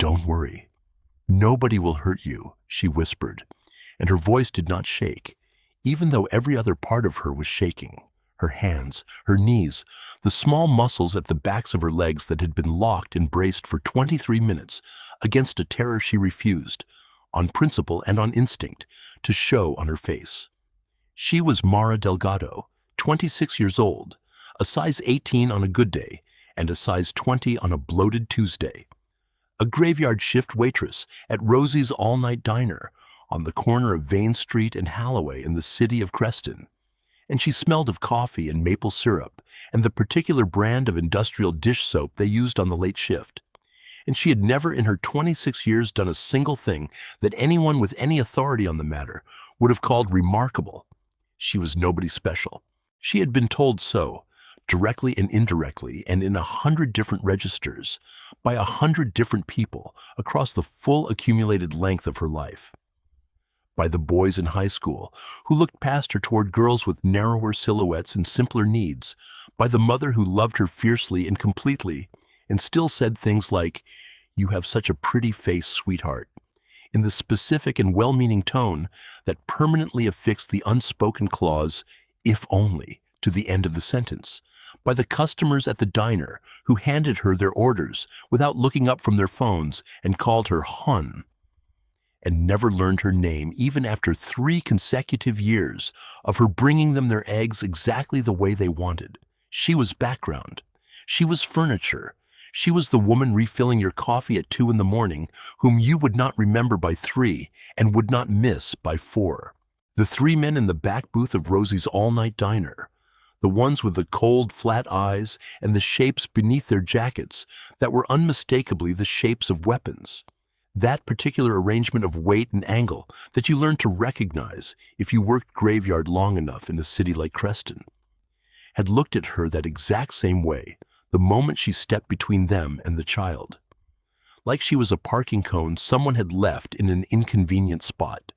Don't worry. Nobody will hurt you, she whispered, and her voice did not shake, even though every other part of her was shaking. Her hands, her knees, the small muscles at the backs of her legs that had been locked and braced for 23 minutes against a terror she refused, on principle and on instinct, to show on her face. She was Mara Delgado, 26 years old, a size 18 on a good day, and a size 20 on a bloated Tuesday. A graveyard shift waitress at Rosie's all-night diner on the corner of Vane Street and Holloway in the city of Creston. And she smelled of coffee and maple syrup and the particular brand of industrial dish soap they used on the late shift. And she had never in her 26 years done a single thing that anyone with any authority on the matter would have called remarkable. She was nobody special. She had been told so, directly and indirectly, and in 100 different registers, by 100 different people across the full accumulated length of her life. By the boys in high school who looked past her toward girls with narrower silhouettes and simpler needs, by the mother who loved her fiercely and completely, and still said things like, "You have such a pretty face, sweetheart," in the specific and well-meaning tone that permanently affixed the unspoken clause, "if only," to the end of the sentence, by the customers at the diner who handed her their orders without looking up from their phones and called her Hun, and never learned her name even after 3 consecutive years of her bringing them their eggs exactly the way they wanted. She was background. She was furniture. She was the woman refilling your coffee at 2 in the morning whom you would not remember by 3 and would not miss by 4. The 3 men in the back booth of Rosie's all-night diner, the ones with the cold, flat eyes and the shapes beneath their jackets that were unmistakably the shapes of weapons. That particular arrangement of weight and angle that you learned to recognize if you worked graveyard long enough in a city like Creston, had looked at her that exact same way the moment she stepped between them and the child. Like she was a parking cone someone had left in an inconvenient spot.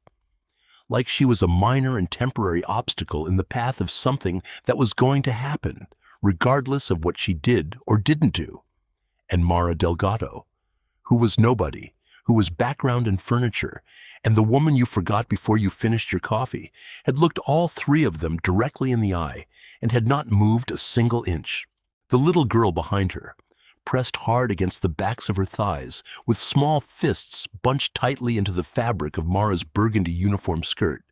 Like she was a minor and temporary obstacle in the path of something that was going to happen, regardless of what she did or didn't do. And Mara Delgado, who was nobody, who was background and furniture, and the woman you forgot before you finished your coffee, had looked all 3 of them directly in the eye and had not moved a single inch. The little girl behind her, pressed hard against the backs of her thighs, with small fists bunched tightly into the fabric of Mara's burgundy uniform skirt,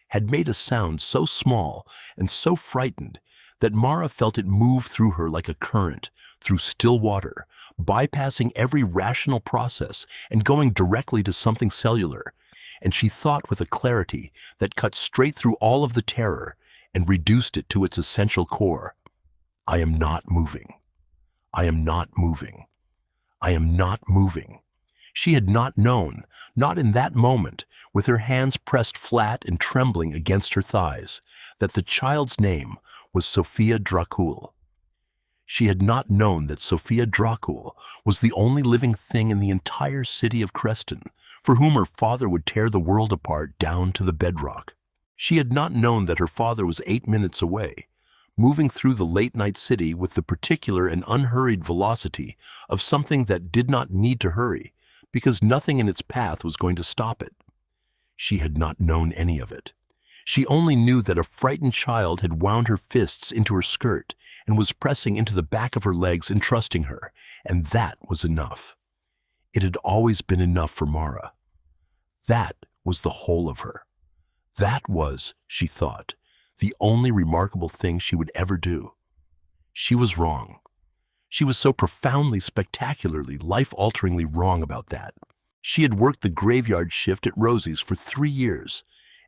had made a sound so small and so frightened that Mara felt it move through her like a current, through still water, bypassing every rational process and going directly to something cellular, and she thought with a clarity that cut straight through all of the terror and reduced it to its essential core. I am not moving. I am not moving. I am not moving. She had not known, not in that moment, with her hands pressed flat and trembling against her thighs, that the child's name was Sophia Draul. She had not known that Sophia Draul was the only living thing in the entire city of Creston for whom her father would tear the world apart down to the bedrock. She had not known that her father was 8 minutes away, moving through the late-night city with the particular and unhurried velocity of something that did not need to hurry, because nothing in its path was going to stop it. She had not known any of it. She only knew that a frightened child had wound her fists into her skirt and was pressing into the back of her legs and trusting her, and that was enough. It had always been enough for Mara. That was the whole of her. That was, she thought, the only remarkable thing she would ever do. She was wrong. She was so profoundly, spectacularly, life-alteringly wrong about that. She had worked the graveyard shift at Rosie's for 3 years,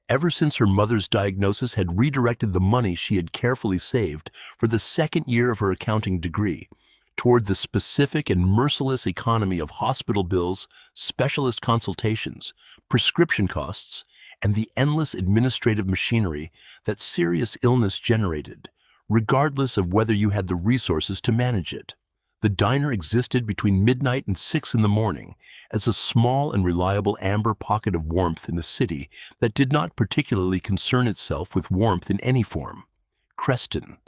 ever since her mother's diagnosis had redirected the money she had carefully saved for the 2nd year of her accounting degree toward the specific and merciless economy of hospital bills, specialist consultations, prescription costs, and the endless administrative machinery that serious illness generated, regardless of whether you had the resources to manage it. The diner existed between midnight and 6 in the morning as a small and reliable amber pocket of warmth in a city that did not particularly concern itself with warmth in any form. Creston,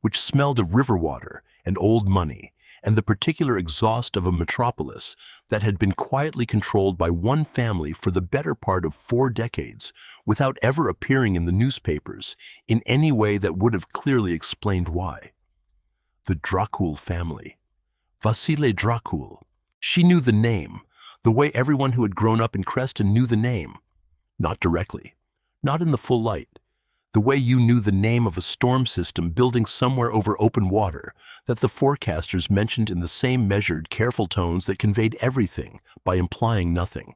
which smelled of river water and old money and the particular exhaust of a metropolis that had been quietly controlled by one family for the better part of 4 decades, without ever appearing in the newspapers in any way that would have clearly explained why. The Draul family. Vasile Draul. She knew the name, the way everyone who had grown up in Creston knew the name. Not directly, not in the full light. The way you knew the name of a storm system building somewhere over open water that the forecasters mentioned in the same measured, careful tones that conveyed everything by implying nothing.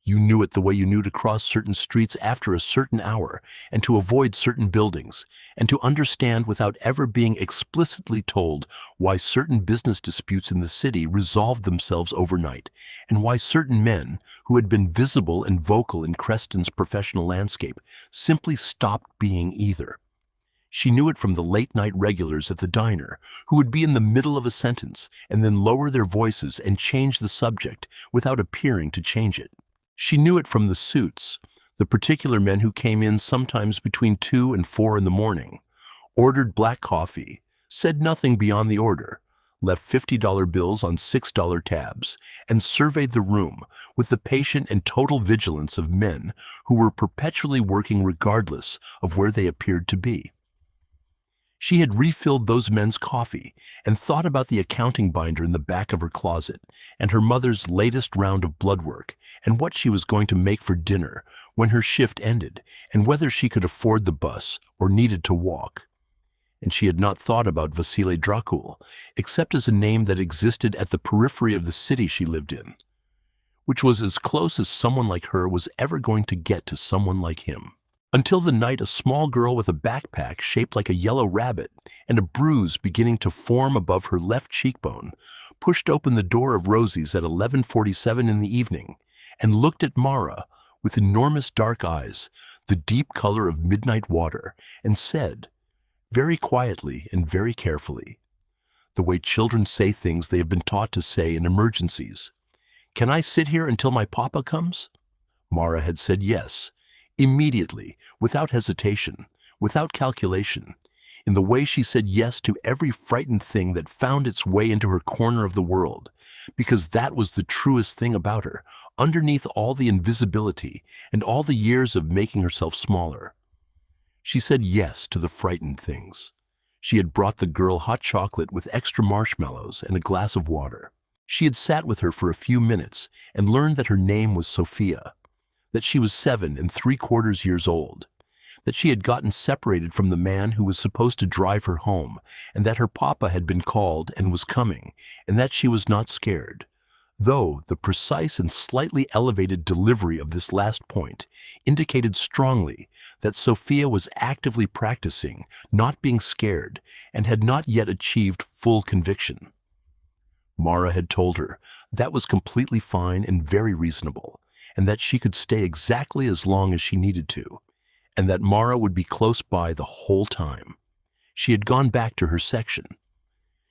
You knew it the way you knew to cross certain streets after a certain hour and to avoid certain buildings, and to understand without ever being explicitly told why certain business disputes in the city resolved themselves overnight, and why certain men, who had been visible and vocal in Creston's professional landscape, simply stopped being either. She knew it from the late-night regulars at the diner, who would be in the middle of a sentence and then lower their voices and change the subject without appearing to change it. She knew it from the suits, the particular men who came in sometimes between 2 and 4 in the morning, ordered black coffee, said nothing beyond the order, left $50 bills on $6 tabs, and surveyed the room with the patient and total vigilance of men who were perpetually working regardless of where they appeared to be. She had refilled those men's coffee and thought about the accounting binder in the back of her closet and her mother's latest round of blood work and what she was going to make for dinner when her shift ended and whether she could afford the bus or needed to walk. And she had not thought about Vasile Draul except as a name that existed at the periphery of the city she lived in, which was as close as someone like her was ever going to get to someone like him. Until the night a small girl with a backpack shaped like a yellow rabbit and a bruise beginning to form above her left cheekbone pushed open the door of Rosie's at 11:47 in the evening and looked at Mara with enormous dark eyes, the deep color of midnight water, and said, very quietly and very carefully, the way children say things they have been taught to say in emergencies, "Can I sit here until my papa comes?" Mara had said yes. Immediately, without hesitation, without calculation, in the way she said yes to every frightened thing that found its way into her corner of the world, because that was the truest thing about her, underneath all the invisibility and all the years of making herself smaller. She said yes to the frightened things. She had brought the girl hot chocolate with extra marshmallows and a glass of water. She had sat with her for a few minutes and learned that her name was Sophia, that she was 7 3/4 years old, that she had gotten separated from the man who was supposed to drive her home, and that her papa had been called and was coming, and that she was not scared, though the precise and slightly elevated delivery of this last point indicated strongly that Sophia was actively practicing not being scared and had not yet achieved full conviction. Mara had told her that was completely fine and very reasonable, and that she could stay exactly as long as she needed to, and that Mara would be close by the whole time. She had gone back to her section.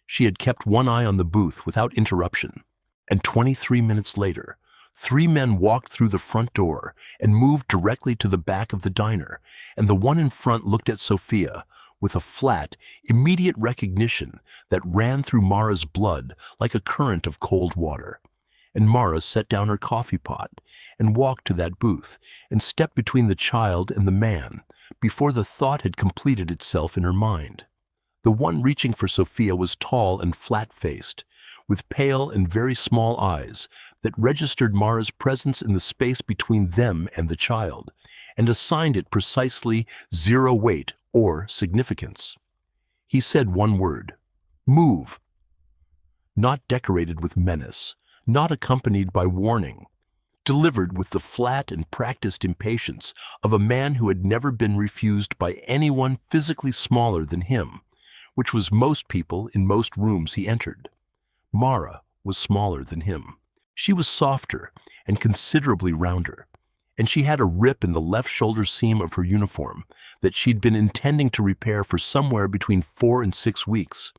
She had kept one eye on the booth without interruption, and 23 minutes later, 3 men walked through the front door and moved directly to the back of the diner, and the one in front looked at Sophia with a flat, immediate recognition that ran through Mara's blood like a current of cold water. And Mara set down her coffee pot and walked to that booth and stepped between the child and the man before the thought had completed itself in her mind. The one reaching for Sophia was tall and flat-faced, with pale and very small eyes that registered Mara's presence in the space between them and the child, and assigned it precisely 0 weight or significance. He said one word, "Move." Not decorated with menace, not accompanied by warning, delivered with the flat and practiced impatience of a man who had never been refused by anyone physically smaller than him, which was most people in most rooms he entered. Mara was smaller than him. She was softer and considerably rounder, and she had a rip in the left shoulder seam of her uniform that she'd been intending to repair for somewhere between 4 and 6 weeks.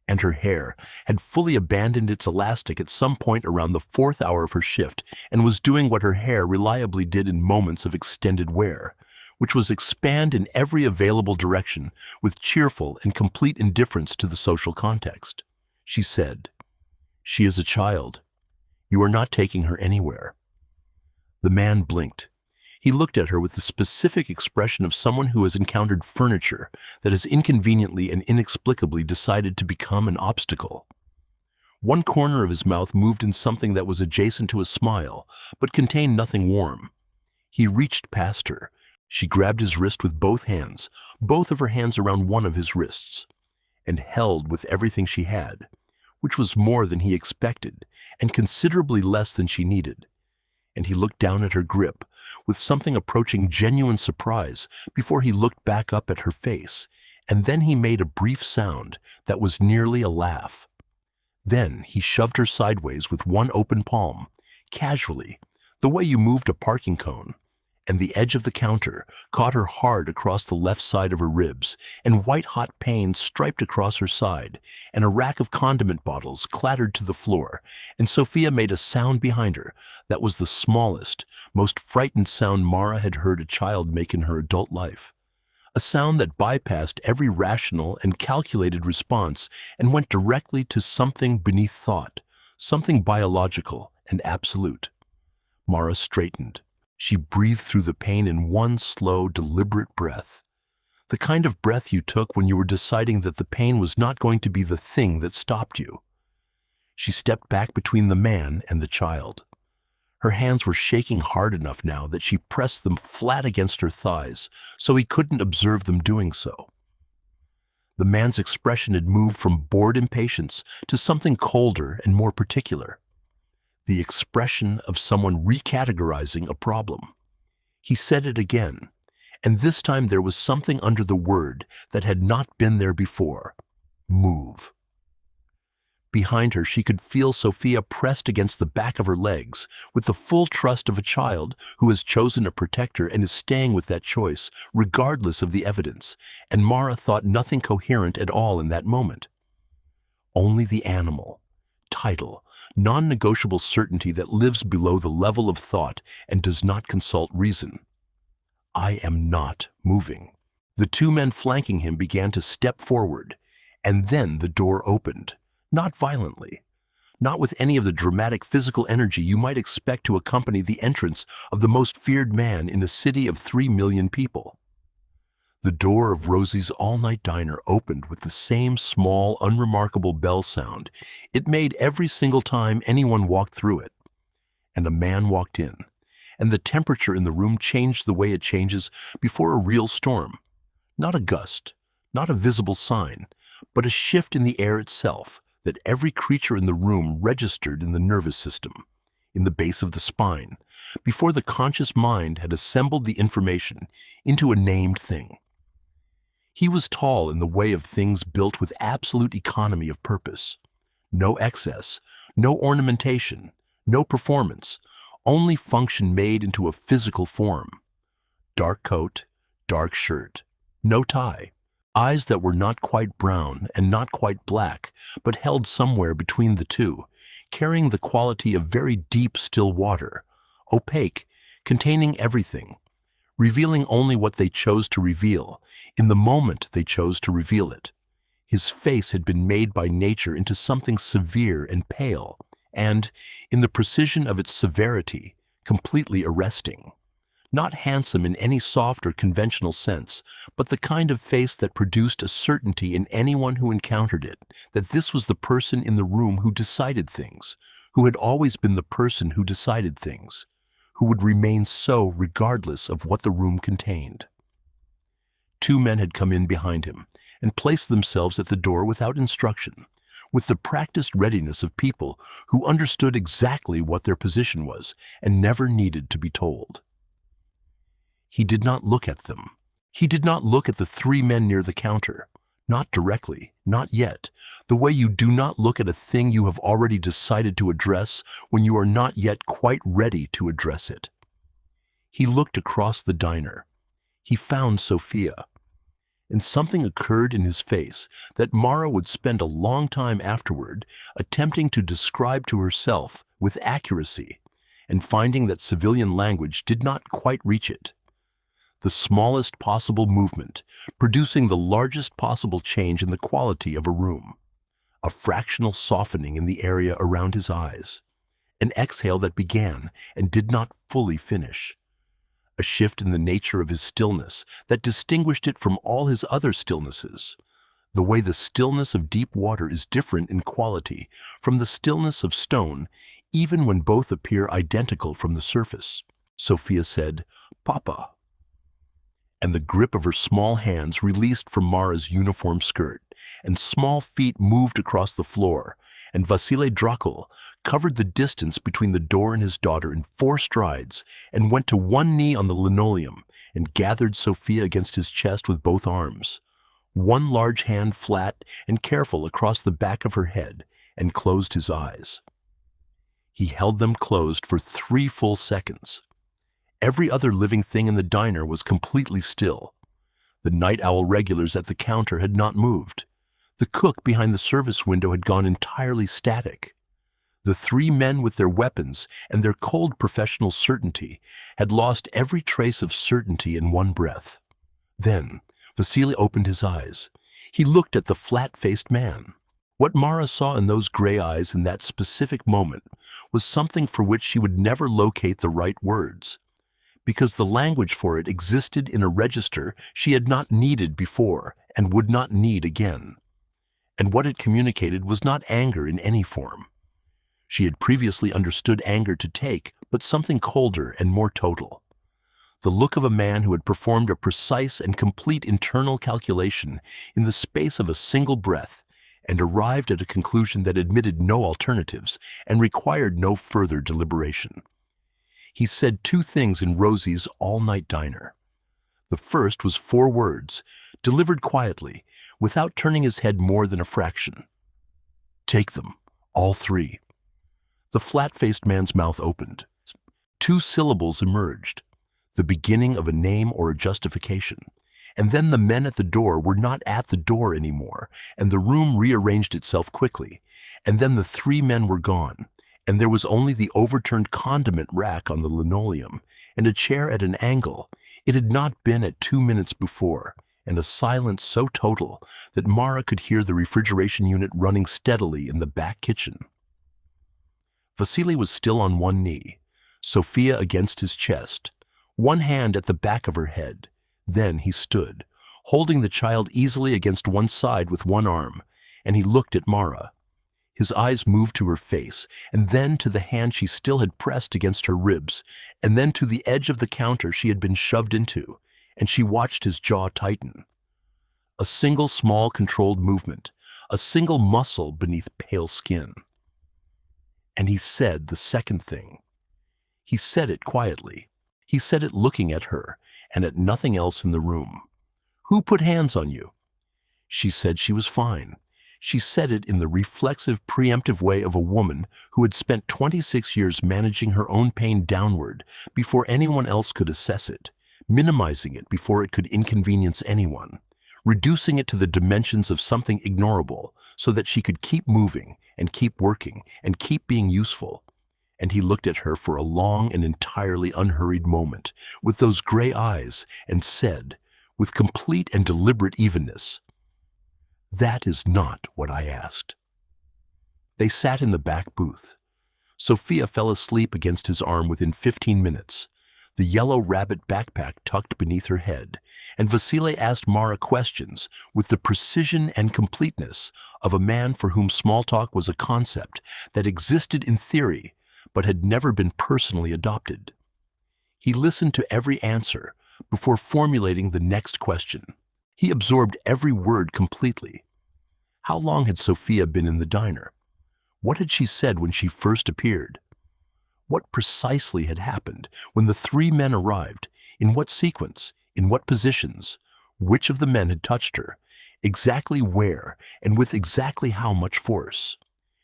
And her hair had fully abandoned its elastic at some point around the 4th hour of her shift and was doing what her hair reliably did in moments of extended wear, which was expand in every available direction with cheerful and complete indifference to the social context. She said, "She is a child. You are not taking her anywhere." The man blinked. He looked at her with the specific expression of someone who has encountered furniture that has inconveniently and inexplicably decided to become an obstacle. One corner of his mouth moved in something that was adjacent to a smile, but contained nothing warm. He reached past her. She grabbed his wrist with both hands, both of her hands around one of his wrists, and held with everything she had, which was more than he expected and considerably less than she needed. And he looked down at her grip with something approaching genuine surprise before he looked back up at her face, and then he made a brief sound that was nearly a laugh. Then he shoved her sideways with one open palm, casually, the way you moved a parking cone, and the edge of the counter caught her hard across the left side of her ribs, and white-hot pain striped across her side, and a rack of condiment bottles clattered to the floor, and Sophia made a sound behind her that was the smallest, most frightened sound Mara had heard a child make in her adult life. A sound that bypassed every rational and calculated response and went directly to something beneath thought, something biological and absolute. Mara straightened. She breathed through the pain in one slow, deliberate breath. The kind of breath you took when you were deciding that the pain was not going to be the thing that stopped you. She stepped back between the man and the child. Her hands were shaking hard enough now that she pressed them flat against her thighs so he couldn't observe them doing so. The man's expression had moved from bored impatience to something colder and more particular. The expression of someone recategorizing a problem. He said it again, and this time there was something under the word that had not been there before. Move. Behind her, she could feel Sophia pressed against the back of her legs with the full trust of a child who has chosen a protector and is staying with that choice, regardless of the evidence, and Mara thought nothing coherent at all in that moment. Only the animal, title, non-negotiable certainty that lives below the level of thought and does not consult reason. I am not moving. The two men flanking him began to step forward, and then the door opened. Not violently, not with any of the dramatic physical energy you might expect to accompany the entrance of the most feared man in a city of 3 million people. The door of Rosie's all-night diner opened with the same small, unremarkable bell sound it made every single time anyone walked through it. And a man walked in, and the temperature in the room changed the way it changes before a real storm. Not a gust, not a visible sign, but a shift in the air itself that every creature in the room registered in the nervous system, in the base of the spine, before the conscious mind had assembled the information into a named thing. He was tall in the way of things built with absolute economy of purpose. No excess, no ornamentation, no performance, only function made into a physical form. Dark coat, dark shirt, no tie. Eyes that were not quite brown and not quite black, but held somewhere between the two, carrying the quality of very deep still water, opaque, containing everything, revealing only what they chose to reveal, in the moment they chose to reveal it. His face had been made by nature into something severe and pale, and, in the precision of its severity, completely arresting. Not handsome in any soft or conventional sense, but the kind of face that produced a certainty in anyone who encountered it, that this was the person in the room who decided things, who had always been the person who decided things, who would remain so regardless of what the room contained. 2 men had come in behind him and placed themselves at the door without instruction, with the practiced readiness of people who understood exactly what their position was and never needed to be told. He did not look at them. He did not look at the 3 men near the counter. Not directly, not yet, the way you do not look at a thing you have already decided to address when you are not yet quite ready to address it. He looked across the diner. He found Sophia. And something occurred in his face that Mara would spend a long time afterward attempting to describe to herself with accuracy, and finding that civilian language did not quite reach it. The smallest possible movement, producing the largest possible change in the quality of a room. a fractional softening in the area around his eyes, an exhale that began and did not fully finish, a shift in the nature of his stillness that distinguished it from all his other stillnesses, the way the stillness of deep water is different in quality from the stillness of stone, even when both appear identical from the surface. Sophia said, "Papa," and the grip of her small hands released from Mara's uniform skirt, and small feet moved across the floor, and Vasile Draul covered the distance between the door and his daughter in 4 strides, and went to one knee on the linoleum, and gathered Sophia against his chest with both arms, one large hand flat and careful across the back of her head, and closed his eyes. He held them closed for 3 full seconds. Every other living thing in the diner was completely still. The night owl regulars at the counter had not moved. The cook behind the service window had gone entirely static. The 3 men with their weapons and their cold professional certainty had lost every trace of certainty in one breath. Then Vasile opened his eyes. He looked at the flat-faced man. What Mara saw in those gray eyes in that specific moment was something for which she would never locate the right words, because the language for it existed in a register she had not needed before and would not need again. And what it communicated was not anger in any form. She had previously understood anger to take, but something colder and more total. The look of a man who had performed a precise and complete internal calculation in the space of a single breath and arrived at a conclusion that admitted no alternatives and required no further deliberation. He said 2 things in Rosie's all-night diner. The first was 4 words, delivered quietly, without turning his head more than a fraction. "Take them, all 3. The flat-faced man's mouth opened. 2 syllables emerged, the beginning of a name or a justification. And then the men at the door were not at the door anymore, and the room rearranged itself quickly. And then the 3 men were gone, and there was only the overturned condiment rack on the linoleum, and a chair at an angle it had not been at 2 minutes before, and a silence so total that Mara could hear the refrigeration unit running steadily in the back kitchen. Vasile was still on one knee, Sophia against his chest, one hand at the back of her head. Then he stood, holding the child easily against one side with one arm, and he looked at Mara. His eyes moved to her face, and then to the hand she still had pressed against her ribs, and then to the edge of the counter she had been shoved into, and she watched his jaw tighten. A single small controlled movement, a single muscle beneath pale skin. And he said the second thing. He said it quietly. He said it looking at her and at nothing else in the room. "Who put hands on you?" She said she was fine. She said it in the reflexive, preemptive way of a woman who had spent 26 years managing her own pain downward before anyone else could assess it, minimizing it before it could inconvenience anyone, reducing it to the dimensions of something ignorable so that she could keep moving and keep working and keep being useful. And he looked at her for a long and entirely unhurried moment with those gray eyes and said, with complete and deliberate evenness, "That is not what I asked." They sat in the back booth. Sophia fell asleep against his arm within 15 minutes, the yellow rabbit backpack tucked beneath her head, and Vasile asked Mara questions with the precision and completeness of a man for whom small talk was a concept that existed in theory but had never been personally adopted. He listened to every answer before formulating the next question. He absorbed every word completely. How long had Sophia been in the diner? What had she said when she first appeared? What precisely had happened when the 3 men arrived? In what sequence? In what positions? Which of the men had touched her? Exactly where and with exactly how much force?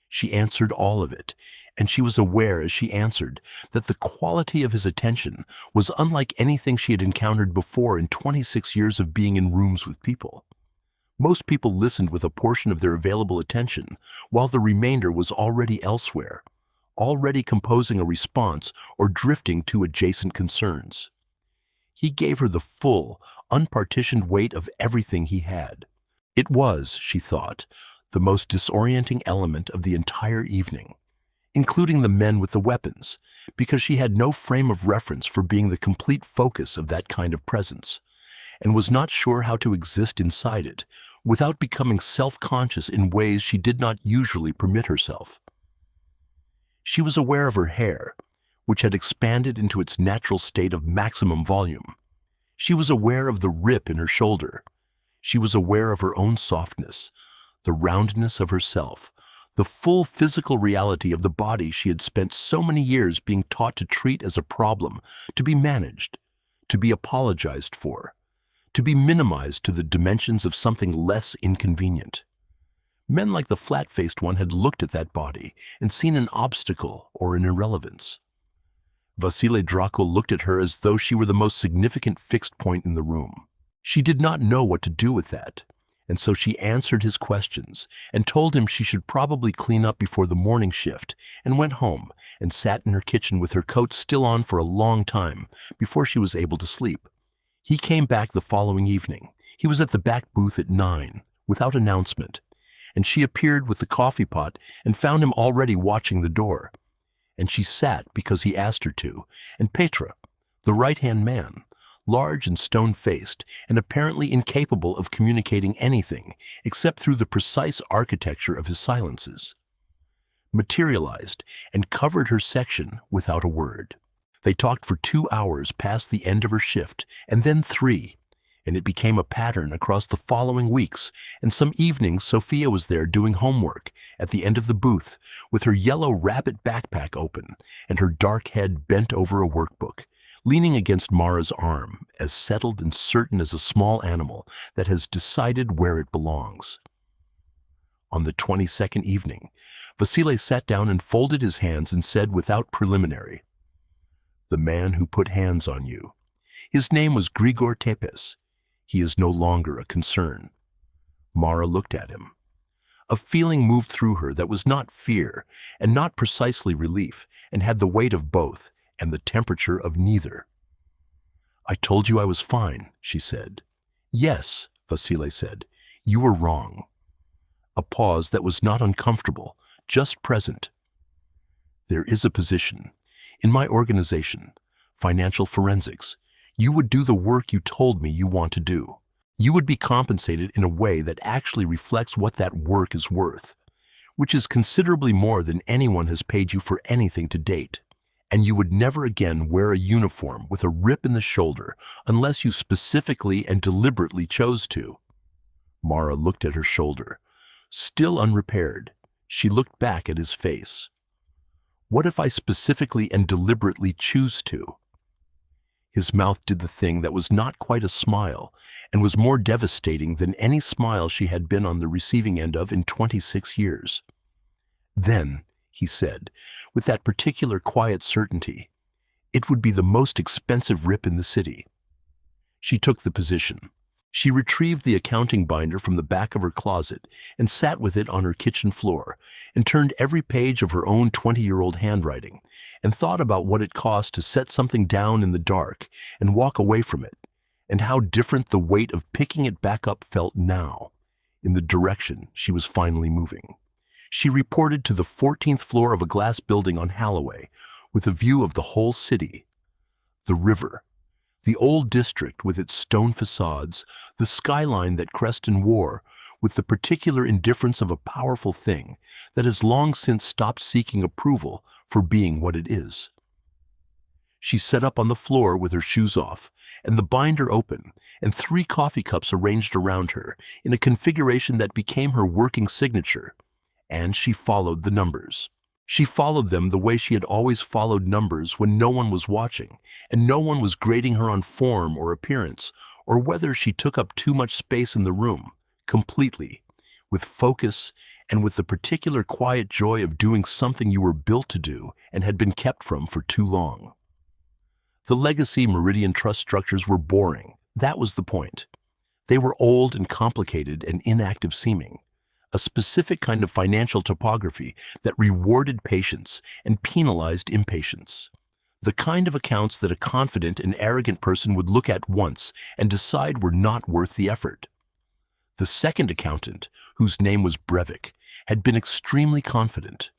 She answered all of it, and she was aware as she answered that the quality of his attention was unlike anything she had encountered before in 26 years of being in rooms with people. Most people listened with a portion of their available attention, while the remainder was already elsewhere, already composing a response or drifting to adjacent concerns. He gave her the full, unpartitioned weight of everything he had. It was, she thought, the most disorienting element of the entire evening, including the men with the weapons, because she had no frame of reference for being the complete focus of that kind of presence, and was not sure how to exist inside it without becoming self-conscious in ways she did not usually permit herself. She was aware of her hair, which had expanded into its natural state of maximum volume. She was aware of the rip in her shoulder. She was aware of her own softness, the roundness of herself, the full physical reality of the body she had spent so many years being taught to treat as a problem, to be managed, to be apologized for, to be minimized to the dimensions of something less inconvenient. Men like the flat-faced one had looked at that body and seen an obstacle or an irrelevance. Vasile Draul looked at her as though she were the most significant fixed point in the room. She did not know what to do with that, and so she answered his questions and told him she should probably clean up before the morning shift, and went home and sat in her kitchen with her coat still on for a long time before she was able to sleep. He came back the following evening. He was at the back booth at 9, without announcement, and she appeared with the coffee pot and found him already watching the door. And she sat because he asked her to, and Petra, the right-hand man, large and stone-faced and apparently incapable of communicating anything except through the precise architecture of his silences, materialized and covered her section without a word. They talked for 2 hours past the end of her shift, and then 3, and it became a pattern across the following weeks, and some evenings Sophia was there doing homework at the end of the booth with her yellow rabbit backpack open and her dark head bent over a workbook, leaning against Mara's arm, as settled and certain as a small animal that has decided where it belongs. On the 22nd evening, Vasile sat down and folded his hands and said without preliminary, "The man who put hands on you. His name was Grigor Tepes. He is no longer a concern." Mara looked at him. A feeling moved through her that was not fear and not precisely relief, and had the weight of both and the temperature of neither. "I told you I was fine," she said. "Yes," Vasile said, "you were wrong." A pause that was not uncomfortable, just present. "There is a position. In my organization, financial forensics, you would do the work you told me you want to do. You would be compensated in a way that actually reflects what that work is worth, which is considerably more than anyone has paid you for anything to date. And you would never again wear a uniform with a rip in the shoulder unless you specifically and deliberately chose to." Mara looked at her shoulder. Still unrepaired, she looked back at his face. "What if I specifically and deliberately choose to?" His mouth did the thing that was not quite a smile and was more devastating than any smile she had been on the receiving end of in 26 years. "Then," he said, with that particular quiet certainty, "it would be the most expensive rip in the city." She took the position. She retrieved the accounting binder from the back of her closet and sat with it on her kitchen floor and turned every page of her own 20-year-old handwriting and thought about what it cost to set something down in the dark and walk away from it, and how different the weight of picking it back up felt now, in the direction she was finally moving. She reported to the 14th floor of a glass building on Holloway, with a view of the whole city, the river, the old district with its stone facades, the skyline that Creston wore, with the particular indifference of a powerful thing that has long since stopped seeking approval for being what it is. She sat up on the floor with her shoes off, and the binder open, and 3 coffee cups arranged around her in a configuration that became her working signature, and she followed the numbers. She followed them the way she had always followed numbers when no one was watching, and no one was grading her on form or appearance, or whether she took up too much space in the room, completely, with focus and with the particular quiet joy of doing something you were built to do and had been kept from for too long. The legacy Meridian trust structures were boring. That was the point. They were old and complicated and inactive seeming. A specific kind of financial topography that rewarded patience and penalized impatience. The kind of accounts that a confident and arrogant person would look at once and decide were not worth the effort. The second accountant, whose name was Breivik, had been extremely confident.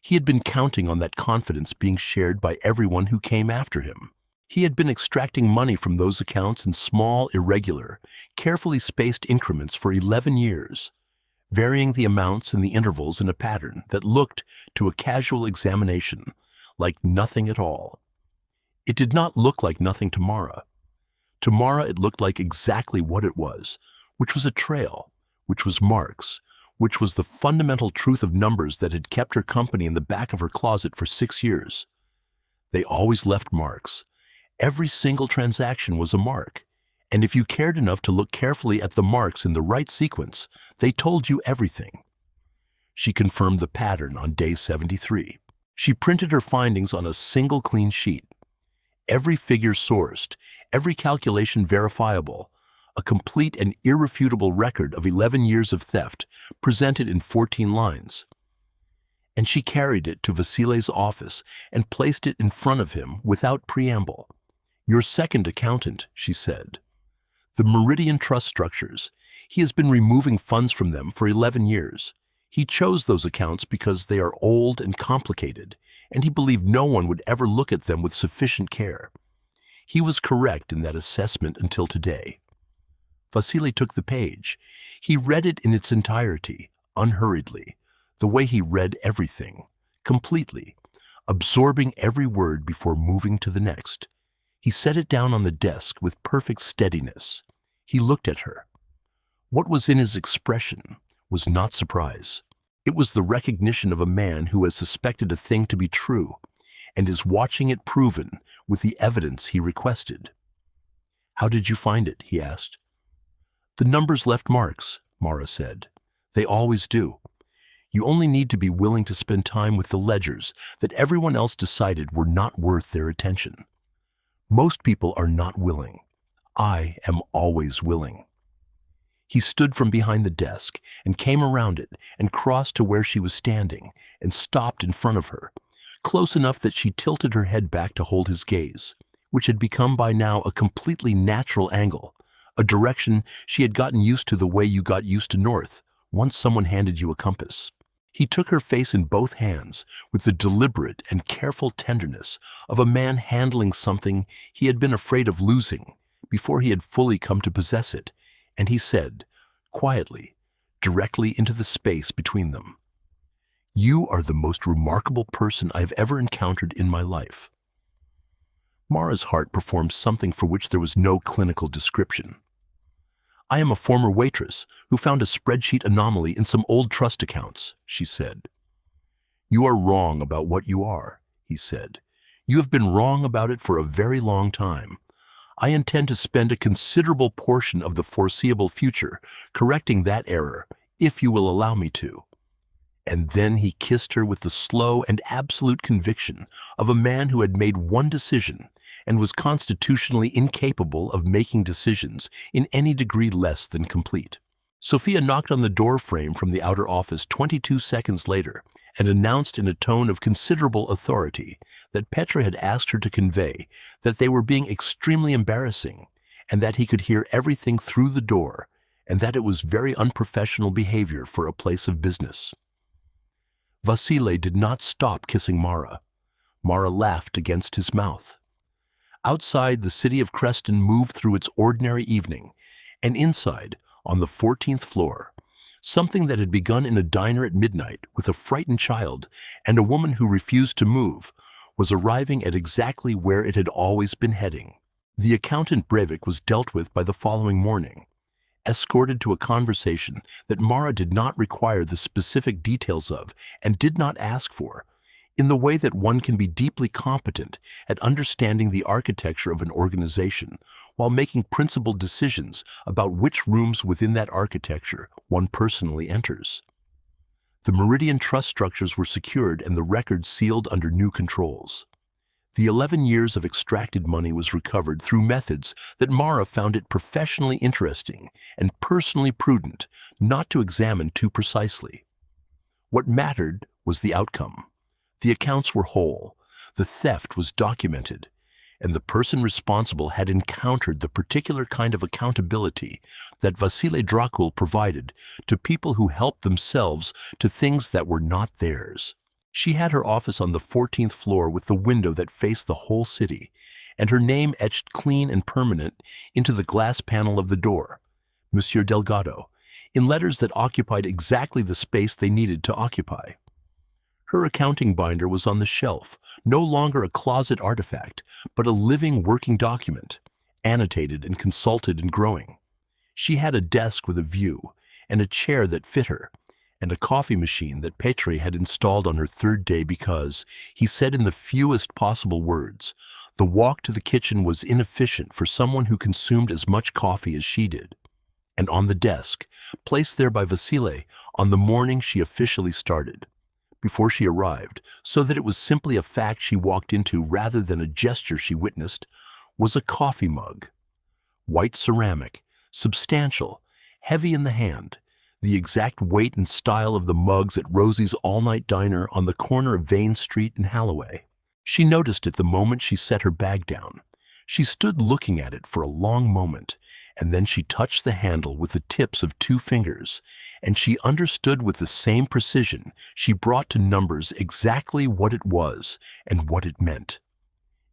He had been counting on that confidence being shared by everyone who came after him. He had been extracting money from those accounts in small, irregular, carefully spaced increments for 11 years, varying the amounts and the intervals in a pattern that looked, to a casual examination, like nothing at all. It did not look like nothing to Mara. To Mara it looked like exactly what it was, which was a trail, which was marks, which was the fundamental truth of numbers that had kept her company in the back of her closet for 6 years. They always left marks. Every single transaction was a mark, and if you cared enough to look carefully at the marks in the right sequence, they told you everything. She confirmed the pattern on day 73. She printed her findings on a single clean sheet. Every figure sourced, every calculation verifiable, a complete and irrefutable record of 11 years of theft presented in 14 lines. And she carried it to Vasile's office and placed it in front of him without preamble. "Your second accountant," she said. "The Meridian Trust structures. He has been removing funds from them for 11 years. He chose those accounts because they are old and complicated, and he believed no one would ever look at them with sufficient care. He was correct in that assessment until today." Vasile took the page. He read it in its entirety, unhurriedly, the way he read everything, completely, absorbing every word before moving to the next. He set it down on the desk with perfect steadiness. He looked at her. What was in his expression was not surprise. It was the recognition of a man who has suspected a thing to be true and is watching it proven with the evidence he requested. "How did you find it?" he asked. "The numbers left marks," Mara said. "They always do. You only need to be willing to spend time with the ledgers that everyone else decided were not worth their attention. Most people are not willing. I am always willing." He stood from behind the desk and came around it and crossed to where she was standing and stopped in front of her, close enough that she tilted her head back to hold his gaze, which had become by now a completely natural angle, a direction she had gotten used to the way you got used to north once someone handed you a compass. He took her face in both hands with the deliberate and careful tenderness of a man handling something he had been afraid of losing before he had fully come to possess it, and he said, quietly, directly into the space between them, "You are the most remarkable person I have ever encountered in my life." Mara's heart performed something for which there was no clinical description. "I am a former waitress who found a spreadsheet anomaly in some old trust accounts," she said. "You are wrong about what you are," he said. "You have been wrong about it for a very long time. I intend to spend a considerable portion of the foreseeable future correcting that error, if you will allow me to." And then he kissed her with the slow and absolute conviction of a man who had made one decision and was constitutionally incapable of making decisions in any degree less than complete. Sophia knocked on the door frame from the outer office 22 seconds later and announced in a tone of considerable authority that Petra had asked her to convey that they were being extremely embarrassing and that he could hear everything through the door and that it was very unprofessional behavior for a place of business. Vasile did not stop kissing Mara. Mara laughed against his mouth. Outside, the city of Creston moved through its ordinary evening, and inside, on the 14th floor, something that had begun in a diner at midnight with a frightened child and a woman who refused to move was arriving at exactly where it had always been heading. The accountant Breivik was dealt with by the following morning, escorted to a conversation that Mara did not require the specific details of and did not ask for, in the way that one can be deeply competent at understanding the architecture of an organization while making principled decisions about which rooms within that architecture one personally enters. The Meridian Trust structures were secured and the records sealed under new controls. The 11 years of extracted money was recovered through methods that Mara found it professionally interesting and personally prudent not to examine too precisely. What mattered was the outcome. The accounts were whole, the theft was documented, and the person responsible had encountered the particular kind of accountability that Vasile Draul provided to people who helped themselves to things that were not theirs. She had her office on the 14th floor with the window that faced the whole city, and her name etched clean and permanent into the glass panel of the door, Mara Delgado, in letters that occupied exactly the space they needed to occupy. Her accounting binder was on the shelf, no longer a closet artifact, but a living working document, annotated and consulted and growing. She had a desk with a view, and a chair that fit her, and a coffee machine that Petre had installed on her third day because, he said in the fewest possible words, the walk to the kitchen was inefficient for someone who consumed as much coffee as she did. And on the desk, placed there by Vasile on the morning she officially started, before she arrived, so that it was simply a fact she walked into rather than a gesture she witnessed, was a coffee mug. White ceramic, substantial, heavy in the hand, the exact weight and style of the mugs at Rosie's all-night diner on the corner of Vane Street in Holloway. She noticed it the moment she set her bag down. She stood looking at it for a long moment, and then she touched the handle with the tips of 2 fingers, and she understood with the same precision she brought to numbers exactly what it was and what it meant.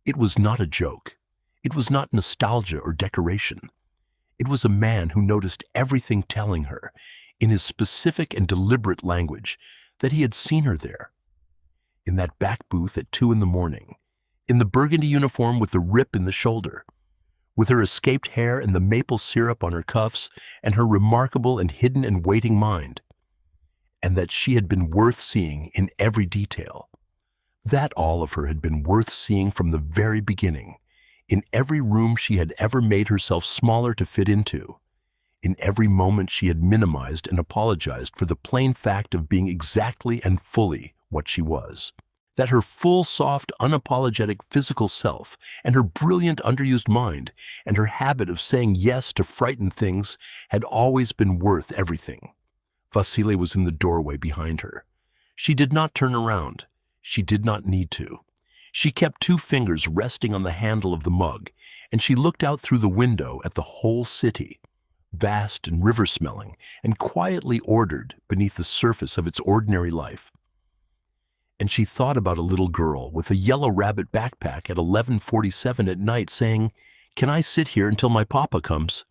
It was not a joke. It was not nostalgia or decoration. It was a man who noticed everything, telling her, in his specific and deliberate language, that he had seen her there. In that back booth at 2 in the morning, in the burgundy uniform with the rip in the shoulder, with her escaped hair and the maple syrup on her cuffs and her remarkable and hidden and waiting mind, and that she had been worth seeing in every detail. That all of her had been worth seeing from the very beginning, in every room she had ever made herself smaller to fit into, in every moment she had minimized and apologized for the plain fact of being exactly and fully what she was. That her full, soft, unapologetic physical self, and her brilliant, underused mind, and her habit of saying yes to frightened things had always been worth everything. Vasile was in the doorway behind her. She did not turn around. She did not need to. She kept 2 fingers resting on the handle of the mug, and she looked out through the window at the whole city, vast and river-smelling, and quietly ordered beneath the surface of its ordinary life. And she thought about a little girl with a yellow rabbit backpack at 11:47 at night saying, "Can I sit here until my papa comes?"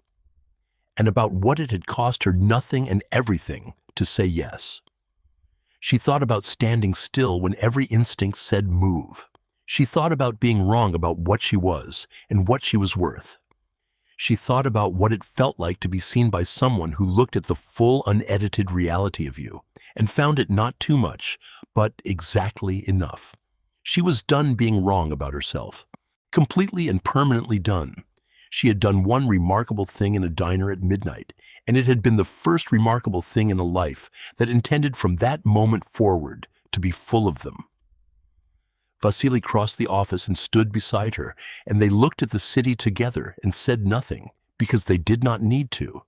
And about what it had cost her nothing and everything to say yes. She thought about standing still when every instinct said move. She thought about being wrong about what she was and what she was worth. She thought about what it felt like to be seen by someone who looked at the full, unedited reality of you and found it not too much, but exactly enough. She was done being wrong about herself, completely and permanently done. She had done one remarkable thing in a diner at midnight, and it had been the first remarkable thing in a life that intended from that moment forward to be full of them. Vasile crossed the office and stood beside her, and they looked at the city together and said nothing, because they did not need to.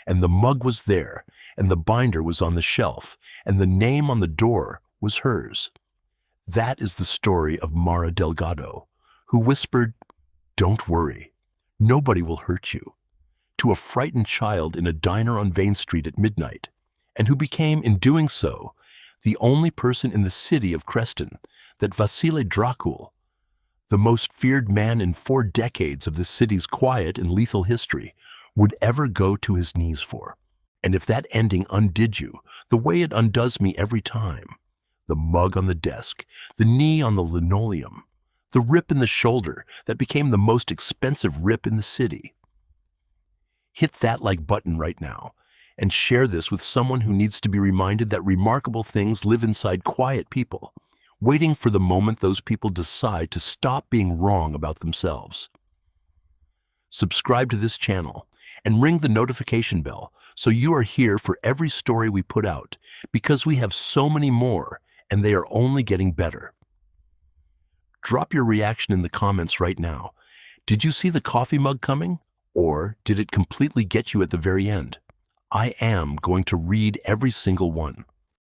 And the mug was there, and the binder was on the shelf, and the name on the door was hers. That is the story of Mara Delgado, who whispered, "Don't worry, nobody will hurt you," to a frightened child in a diner on Vane Street at midnight, and who became, in doing so, the only person in the city of Creston that Vasile Draul, the most feared man in 4 decades of the city's quiet and lethal history, would ever go to his knees for. And if that ending undid you, the way it undoes me every time, the mug on the desk, the knee on the linoleum, the rip in the shoulder that became the most expensive rip in the city. Hit that like button right now and share this with someone who needs to be reminded that remarkable things live inside quiet people, waiting for the moment those people decide to stop being wrong about themselves. Subscribe to this channel and ring the notification bell so you are here for every story we put out, because we have so many more and they are only getting better. Drop your reaction in the comments right now. Did you see the coffee mug coming? Or did it completely get you at the very end? I am going to read every single one.